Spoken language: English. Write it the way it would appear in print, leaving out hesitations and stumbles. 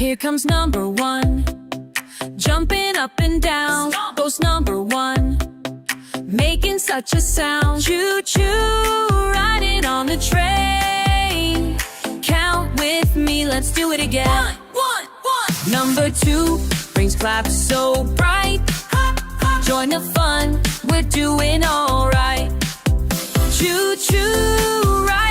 Here comes number one, jumping up and down. Goes number one, making such a sound. Choo-choo, riding on the train. Count with me, let's do it again. One, one, one. Number two, brings claps so bright. Join the fun, we're doing alright. Choo-choo, riding